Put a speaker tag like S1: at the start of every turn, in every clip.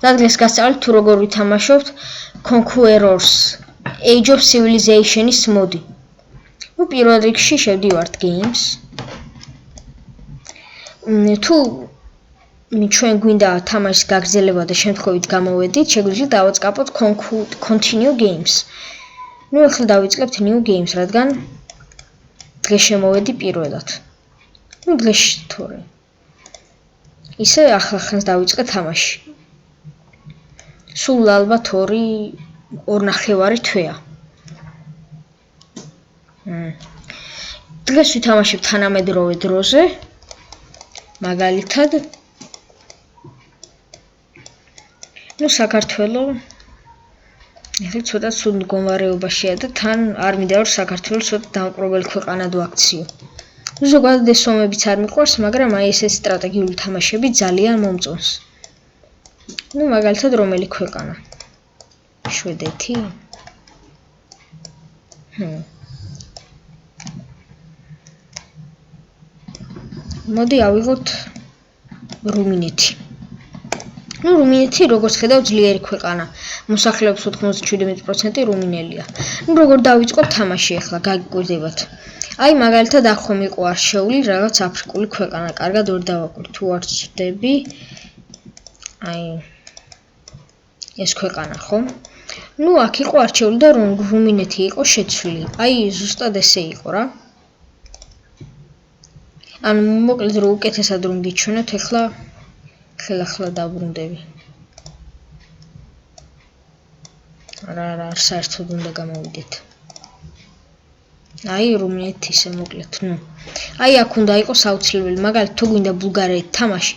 S1: რადგან გასწავლით თუ როგორ ვითამაშობთ Conquerors Age of Civilization-ის მოდი. ნუ პირველ რიგში შევდივართ games. თუ ჩვენ გვინდა თამაშის გაგრძელება და შემთხვევით გამოვედით, შეგვიძლია დავაწყაპოთ continue games. ნუ ახლა დავიწყებთ new games, რადგან დღეს შემოვედი პირველად. ნუ დღეში თორე. ისე ახლა დავიწყე თამაში. სულ ალბათ 2.5 თვეა. დღეს ვითამაშებ თანამედროვე დროზე. მაგალითად ნუ საქართველო ეხლა ცოტა სულ მდგომარეობაშია და თან არ მინდა რომ საქართველოს ცოტა დამპყრობელი ქვეყანად ვაქციო. ზოგადად ეს ომებიც არ მიყვარს, მაგრამ აი ეს სტრატეგიული თამაშები ძალიან მომწონს. ნუ მაგალითად რომელი ქვეყანა? შვედეთი? მოდი ავიღოთ რუმინეთი. ნუ რუმინეთი როგორც ხედავ ძლიერი ქვეყანა. მოსახლეობის 97% რუმინელია. ნუ როგორ დავიწყოთ თამაში ახლა გაგიკვირდებათ. აი მაგალითად აქ ხომ იყო არჩეული რაღაც აფრიკული ქვეყანა. კარგად ვერ დავაკვირ თუ არ ვწდები. აი ეს ქვეყანა ხომ? ნუ აქ იყო არჩეული და რუმინეთი იყო შეცვლილი. აი ზუსტად ესე იყო რა. ანუ მოკლედ რომ უკეთესად რომ გიჩვენოთ ახლა ხელახლა დავბრუნდები. არა, საერთოდ უნდა გამოვიდეთ. აი რუმინეთი ისე მოკლედ, ნუ. აი აქ უნდა იყოს აუცილებელი, მაგალითად თუ გვინდა ბულგარეთით თამაში,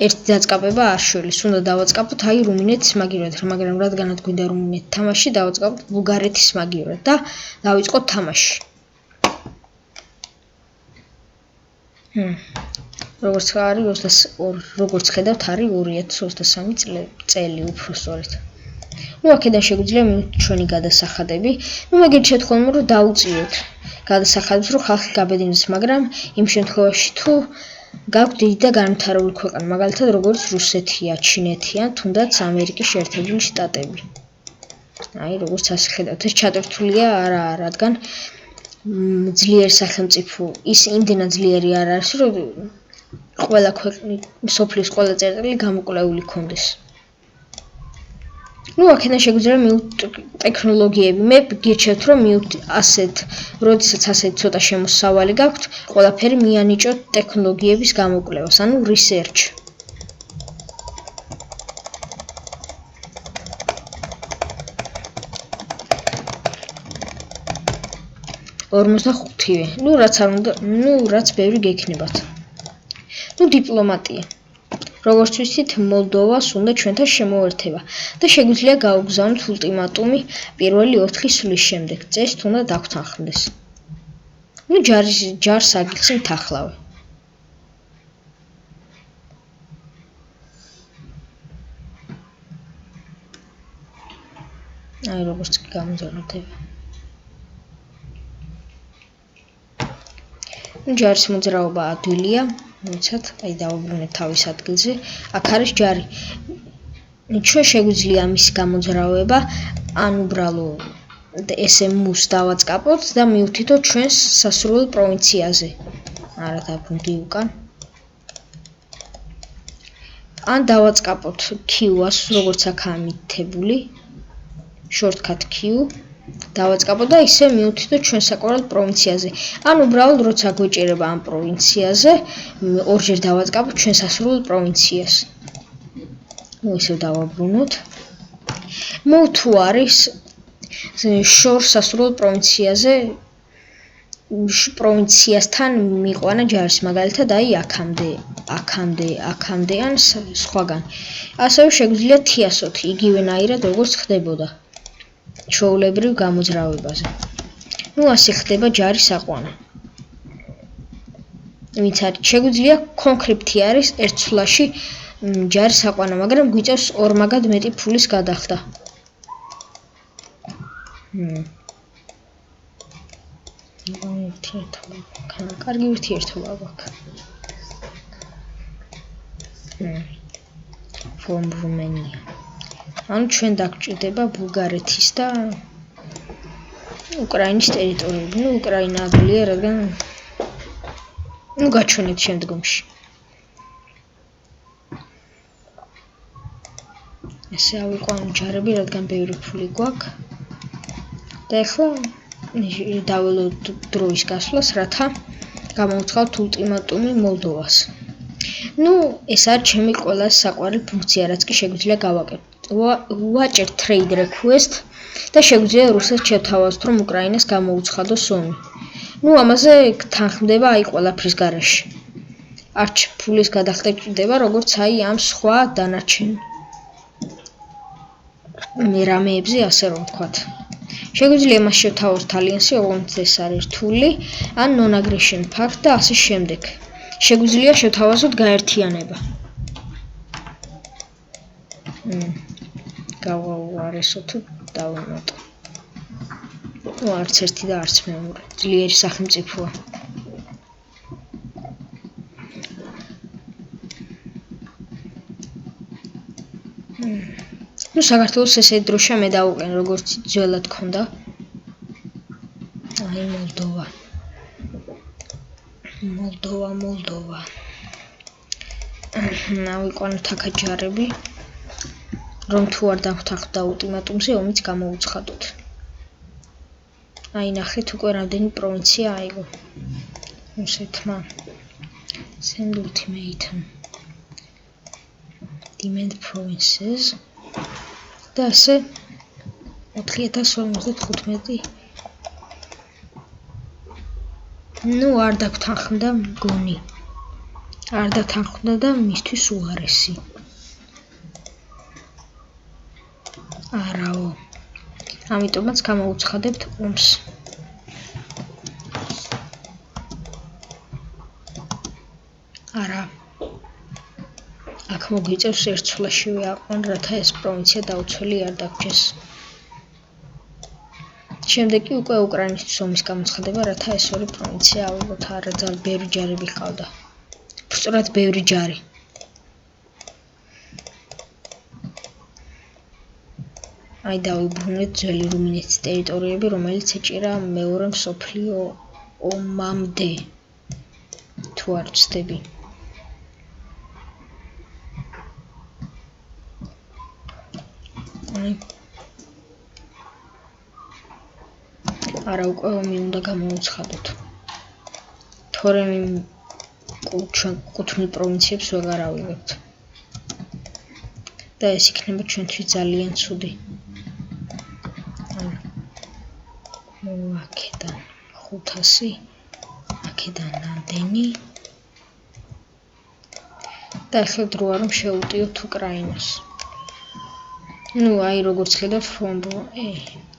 S1: ერთი დაწყაბება არ შველის, უნდა დავაწყაპოთ აი რუმინეთის მაგივრად, მაგრამ რადგანაც გვინდა რუმინეთის თამაში, დავაწყაპოთ ბულგარეთის მაგივრად და დავიწყოთ თამაში. როგორც ხედავთ არის 2023 წელი უფრო სწორედ. ნუ აქედან შეგვიძლია მივიდეთ ჩვენი გადასახადები. ნუ მეგერ შეთხოვნებო რომ დაუწიოთ გადასახადებს რომ ხალხი გაბედინოს, მაგრამ იმ შემთხვევაში თუ გაქვთ დიდი და განვითარებული ქვეყანა, მაგალითად როგორც რუსეთია, ჩინეთია, თუნდაც ამერიკის შეერთებული შტატები. აი როგორც ასე ხედავთ, ეს ჩატვირთულია არა, რადგან ძლიერი სახელმწიფო ის იმდენად ძლიერი არ არის, რომ ყველა სოფლის ყველა წერტილი გამოკვლეული ქონდეს. ნუ აქედან შეგვიძლია მივიდეთ ტექნოლოგიები. მე გირჩევთ რომ ასეთ, როდესაც ასეთ ცოტა შემოსავალი გაქვთ, ყველაფერი მიანიჭოთ ტექნოლოგიების გამოკვლევას, ანუ research. €45. ნუ რაც არ უნდა, ნუ რაც ბევრი გექნებათ. ნუ დიპლომატია. როგორც ვიცით, მოლდოვას უნდა ჩვენთან შემოერთება და შეგვიძლია გაუგზავნოთ ულტიმატუმი პირველი 4 სვლის შემდეგ. წესით უნდა დაგვთანხმდეს. ნუ ჯარს აგიხსნით ახლავე. აი როგორც გამზარდება. ჯარის მოძრაობა ადვილია, ვიცათ, აი დავაბრუნეთ თავის ადგილზე. აქ არის ჯარი. ჩვენ შეგვიძლია ამის გამოძრავება, ან უბრალოდ SMU-ს დავაწყაპოთ და მივთითოთ ჩვენს სასურველ პროვინციაზე. არა დაბრუნდი უკან. ან დავაწყაპოთ Q-ას, როგორც აქაა მითითებული. shortcut Q. დავაწყაპოთ და ისე მივთითოთ ჩვენ საყვარელ პროვინციაზე. ან უბრალოდ როცა გვეჭირება ამ პროვინციაზე, ორჯერ დავაწყაპოთ ჩვენ სასურველ პროვინციას. ნუ ისე დავაბრუნოთ. ნუ თუ არის შორ სასურველ პროვინციაზე პროვინციასთან მიყვანა ჯარის, მაგალითად აი აქამდე ან სხვაგან. ასევე შეგვიძლია თიასოთ იგივენაირად როგორც ხდებოდა ჩვეულებრივ გამოძრავებაზე. ნუ ასე ხდება ჯარის აყვანა. ვინც არის შეგვიძლია კონკრიპტი არის ერთ სვლაში ჯარის აყვანა, მაგრამ გვიწევს ორმაგად მეტი ფულის გადახდა. კარგი ურთიერთობა გვაქვს. from Romania. ანუ ჩვენ დაგჭირდება ბულგარეთის და უკრაინის ტერიტორიები. ნუ უკრაინა ადვილია, რადგან ნუ გაჩვენეთ შემდგომში. ესე ავიყვანო ჯარები, რადგან ბევრი ფული გვაქვს. და ახლა დაველოთ დროის გასვლას, რათა გამოვცხავთ ულტიმატუმი მოლდოვას. ნუ ეს არის ჩემი ყველა საყვარელი ფუნქცია, რაც კი შეგვიძლია გავაკეთოთ. ვაჭერთ trade request და შეგვიძლია რუსეთს შევთავაზოთ, რომ უკრაინას გამოუცხადოს ომი. ნუ ამაზე თანხმდება აი ყველაფრის გარეშე. არც ფულის გადახდა ჭირდება, როგორც აი ამ სხვა დანარჩენ რამეებზე, ასე რომ ვთქვათ. შეგვიძლია მას შევთავაზოთ ალიანსი, ოღონდ ეს არის რთული, ან non-aggression pact და ასე შემდეგ. შეგვიძლია შევთავაზოთ გაერთიანება. გავაუარესო თუ დავუმატო. ნუ არც ერთი და არც მეორე. ძლიერი სახელმწიფოა. ნუ საქართველოს ესე დროშა მე დავუყენ, როგორც ძველად ქონდა. აი მოლდოვა. ავიყვანოთ აქ ჯარები, რომ თუ არ დავთანხმდით ულტიმატუმზე, ომიც გამოუცხადოთ. აი ნახეთ, უკვე რამდენი პროვინცია აიღო. რუსეთმა. Send ultimatum. Demand provinces. და ასე 4055. ნუ არ დაგთანხმდა მგონი. არ დათანხმდა და მისთვის უარესი. არაო. ამიტომაც გამოუცხადებთ ომს. არა. აქ მოგვიწევს ერთსვლაშივე აყვან, რათა ეს პროვინცია დაუცველი არ დაგჭეს. შემდეგ კი უკვე უკრაინისთვის ომის გამოცხადება, რათა ეს ორი პროვინცია ავიღოთ. არა ძალიან ბევრი ჯარები ჰყავდა. სწორად ბევრი ჯარი. აი დავიბრუნეთ ძველი რუმინეთის ტერიტორიები, რომელიც ეჭირა მეორე მსოფლიო ომამდე. თუ არ ვცდები. არა უკვე ომი უნდა გამოუცხადოთ. თორემ ჩვენ კუთვნილ პროვინციებს ვეღარ ავიღებთ. და ეს იქნება ჩვენთვის ძალიან ცუდი. აქედან 500, აქედან რამდენი? და ახლა დროა რომ შევუტიოთ უკრაინას. ნუ აი როგორც ხედავთ from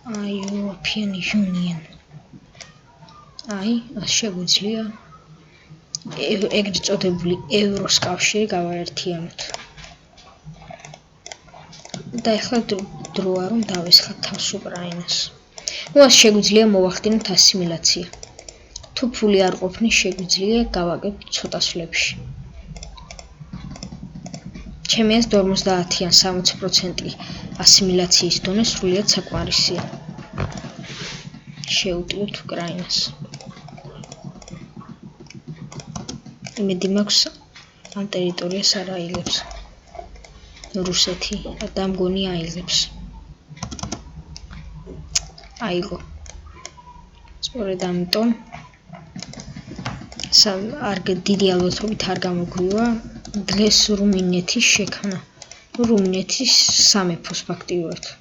S1: European Union. აი ასე შეგვიძლია ეგრეთ წოდებული ევროს კავშირი გავაერთიანოთ. და ახლა დროა რომ დავესხათ თავს უკრაინას. ნუ ასე შეგვიძლია მოვახდინოთ ასიმილაცია. თუ ფული არ ყოფნის შეგვიძლია გავაკეთოთ ცოტა სვლებში. ჩემი აზრით 50-ან 60% ასიმილაციის დონე სრულიად საკმარისია. შევუტიოთ უკრაინას. იმედი მაქვს ამ ტერიტორიას არ აიღებს რუსეთი და მგონი აიღებს. აიღო. სწორედ ამიტომ არ დიდი ალბათობით არ გამოგვივა დღეს რუმინეთის შექმნა. რუმინეთის სამეფოს ფაქტიურად.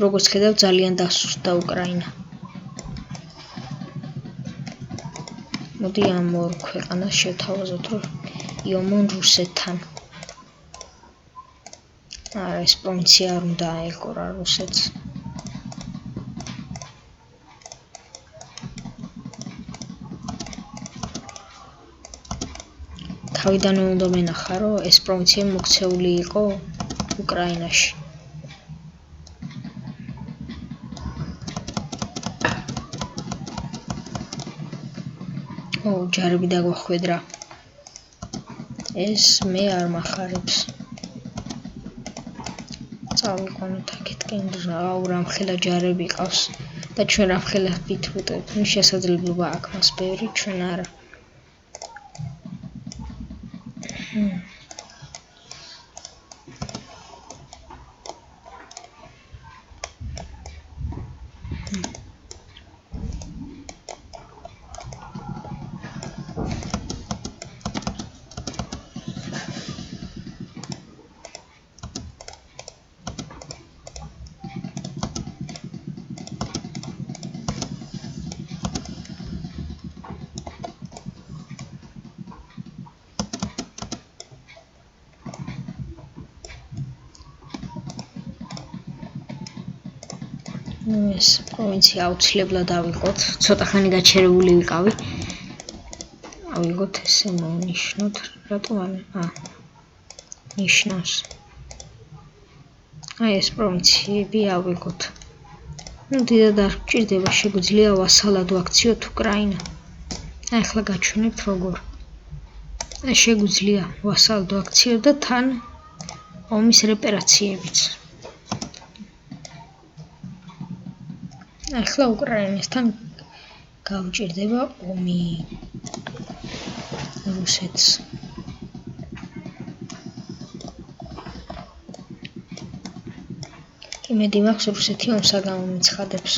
S1: როგორც ხედავ ძალიან დასუსტდა უკრაინა. მოდი ამ ორ ქვეყანას შევთავაზოთ, რომ იომონ რუსეთთან. არა, ეს პროვინცია არ უნდა აეღო რა რუსეთს. თავიდანვე უნდა მენახა, რომ ეს პროვინცია მოქცეული იყო უკრაინაში. ჯარები დაგვახვედრა. ეს მე არ მახარებს. წავიყვანოთ აქეთკენ, რამხელა ჯარები ყავს და ჩვენ რამხელა ვითვუტებთ. შესაძლებლობა აქვს მას ბევრი, ჩვენ არა. ეს პროვინცია აუცილებლად ავიღოთ. ცოტა ხანი გაჩერებული ვიყავი. ავიღოთ ესე მოვნიშნოთ. რატომ არა? ნიშნავს. ეს პროვინციები ავიღოთ. დიდად არ გჭირდება, შეგვიძლია ვასალად ვაქციოთ უკრაინა. ახლა გაჩვენებთ როგორ. შეგვიძლია ვასალად ვაქციოთ და თან ომის რეპარაციებიც. ახლა უკრაინასთან გავჭირდება ომი რუსეთს. იმედი მაქვს რუსეთი ომს არ გამომიცხადებს.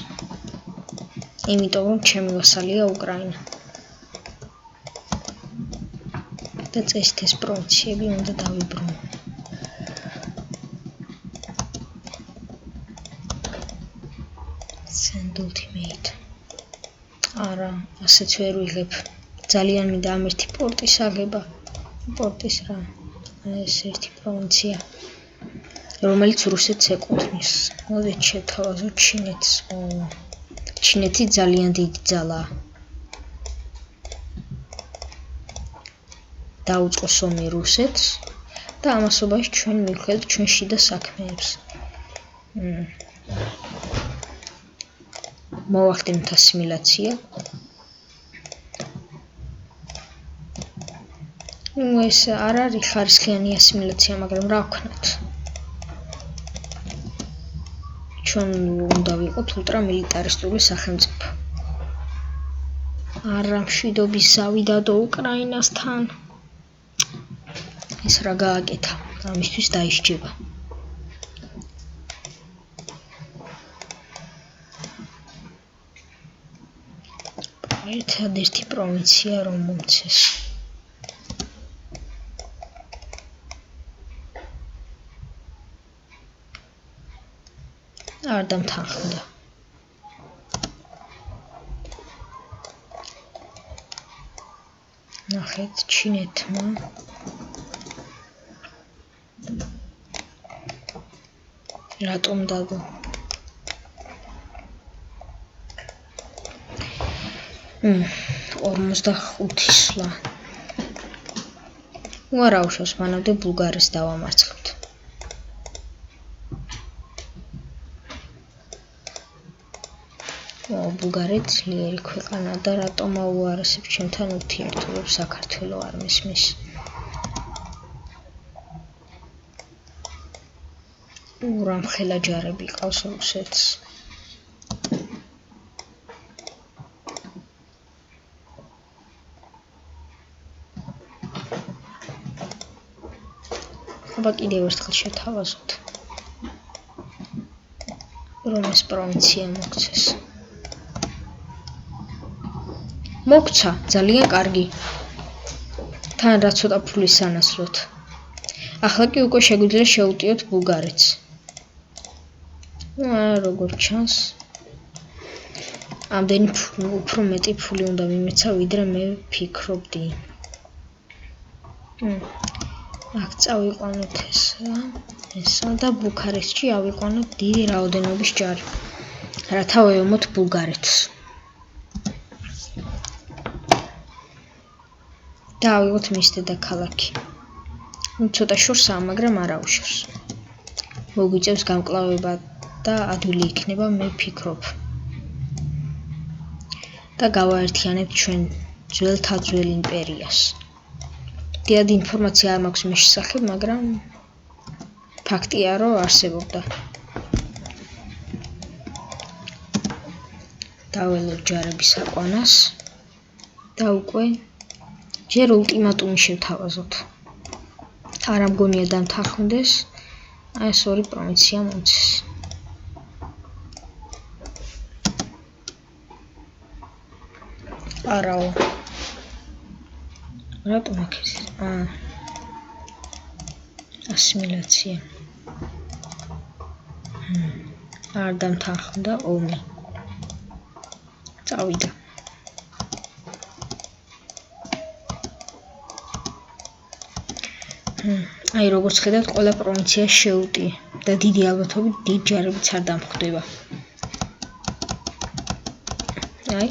S1: იმიტომ რომ ჩემი ვასალია უკრაინა. და წესით ეს პროვინციები უნდა დავიბრუნო. Send ultimate. არა, ასეც ვერ ვიღებ. ძალიან მინდა ამ ერთი პორტის აღება. პორტის რა? ეს ერთი პროვინცია, რომელიც რუსეთს ეკუთვნის. მოდით შევთავაზოთ ჩინეთს. ჩინეთი ძალიან დიდი ძალაა. დაუწყოს ომი რუსეთს და ამასობაში ჩვენ მივხედოთ ჩვენ შიდა საქმეებს. მოვახდინოთ ასიმილაცია. ეს არ არის ხარისხიანი ასიმილაცია, მაგრამ რა ვქნათ? ჩვენ უნდა ვიყოთ ულტრამილიტარისტული სახელმწიფო. არა მშვიდობის ზავი დადო უკრაინასთან. ეს რა გააკეთა? ამისთვის დაისჯება. ერთადერთი პროვინცია რომ მომცეს. არ დამთანხმდა. ნახეთ ჩინეთმა რატომ დადო? ორმოცდახუთი სვლა. არ აუშავს, მანამდე ბულგარეთს დავამარცხებთ. ბულგარეთი ძლიერი ქვეყანა და რატომ აუარესებს ჩემთან ურთიერთობებს? საქართველო არ მისმის. რამხელა ჯარები ყავს რუსეთს. აბა კიდევ ერთხელ შევთავაზოთ, რომ ეს პროვინცია მოგცეს. მოგცა, ძალიან კარგი. თან რა ცოტა ფულის სანაცვლოდ. ახლა კი უკვე შეგვიძლია შევუტიოთ ბულგარეთს. როგორ ჩანს, ამდენი უფრო მეტი ფული უნდა მიმეცა, ვიდრე მე ვფიქრობდი. აქ წავიყვანოთ ესა და ბუქარესტში ავიყვანოთ დიდი რაოდენობის ჯარი, რათა ვეომოთ ბულგარეთს. და ავიღოთ მის დედაქალაქი. ცოტა შორსაა, მაგრამ არ აუშავს. მოგვიწევს გამკლავება და ადვილი იქნება, მე ვფიქრობ. და გავაერთიანებთ ჩვენ ძველთა ძველ იმპერიას. დიდი ინფორმაცია არ მაქვს მის შესახებ, მაგრამ ფაქტია, რომ არსებობდა. დაველოთ ჯარების აყვანას და უკვე ჯერ ულტიმატუმი შევთავაზოთ. არა მგონია დამთანხმდეს, აი ეს ორი პროვინცია მომცეს. არაო. რატომ აქეთ? ასიმილაცია. არ დამთანხმდა ომი. წავიდა. აი როგორც ხედავთ, ყველა პროვინცია შეუტია და დიდი ალბათობით დიდ ჯარებიც არ დამხვდება. აი.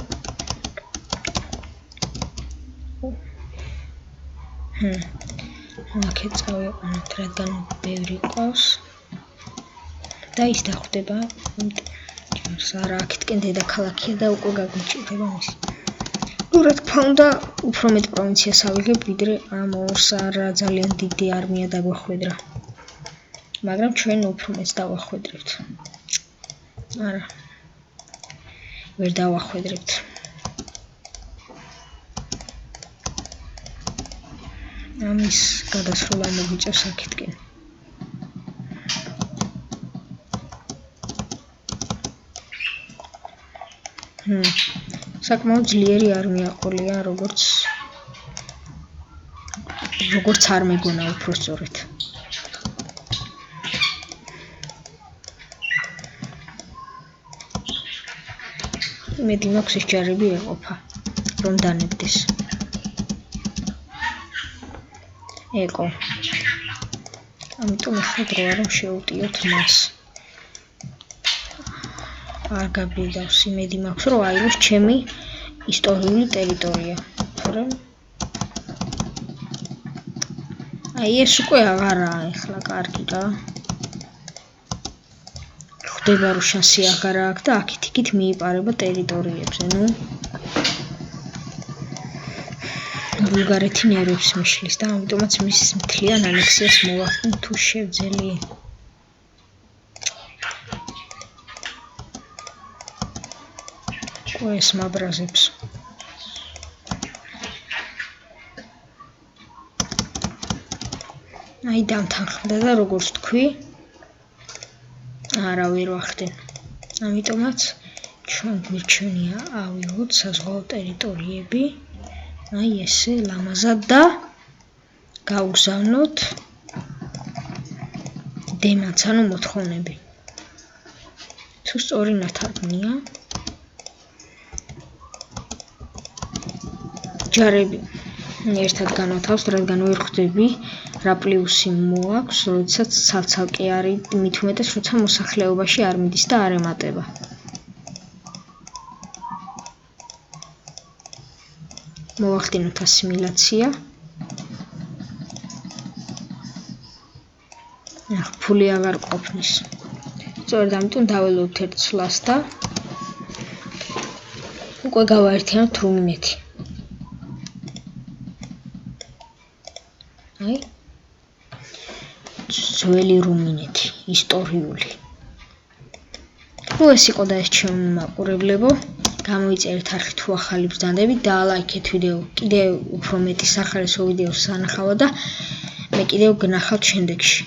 S1: აქეთ წავიყვანოთ, რადგან ბევრი ყავს და ის დახვდება ჯარს. არა, აქეთკენ დედაქალაქია და უკვე გაგვიჭირდება მის. რა თქმა უნდა, უფრო მეტ პროვინციას ავიღებ, ვიდრე ამ ორს არა ძალიან დიდი არმია დაგვახვედრა. მაგრამ ჩვენ უფრო მეტს დავახვედრებთ. არა. ვერ დავახვედრებთ. ამის გადასროლა მოგვიწევს აქეთკენ. საკმაოდ ძლიერი არმია ყოლია, როგორც არ მეგონა უფრო სწორედ. იმედი მაქვს ეს ჯარები ეყოფა, რომ დანებდეს. ეკო. ამიტომ ახლა დროა რომ შევუტიოთ მას. არ გაბრიდავს, იმედი მაქვს რომ აიღოს ჩემი ისტორიული ტერიტორია. თორემ აი ეს უკვე აღარაა ახლა კარგი რა. ხდება რომ შანსი აღარ აქვს და აქეთ-იქით მიიპარება ტერიტორიებზე, ნუ. ბულგარეთი ნერვებს მიშლის და ამიტომაც მის მთლიან ანექსიას მოვახდინ თუ შევძელი. ეს მაბრაზებს. აი დამთანხმდა და როგორც თქვი, არა ვერ ვახდენ. ამიტომაც ჩვენ გვირჩენია ავიღოთ საზღვაო ტერიტორიები. აი ესე ლამაზად და გავგზავნოთ დემაც, ანუ მოთხოვნები. თუ სწორი ნათარგმნია, ჯარები ერთად განათავსთ, რადგან ვერ ხვდები რა პლუსი მოაქვს, როდესაც ცალ-ცალკე არის, მით უმეტეს, როცა მოსახლეობაში არ მიდის და არ ემატება. მოვახდინოთ ასიმილაცია. ფული აღარ ყოფნის. სწორედ ამიტომ დაველოდოთ ერთ ცვლას და უკვე გავაერთიანოთ რუმინეთი. აი ძველი რუმინეთი, ისტორიული. ეს იყო და ეს ჩემი მაყურებლებო. გამოიწერეთ არხი თუ ახალი ბრძანდებით და ლაიქეთ ვიდეო. კიდევ უფრო მეტი სახალხო ვიდეოს სანახავად და მე კიდევ გნახავთ შემდეგში.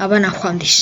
S1: აბა ნახვამდის.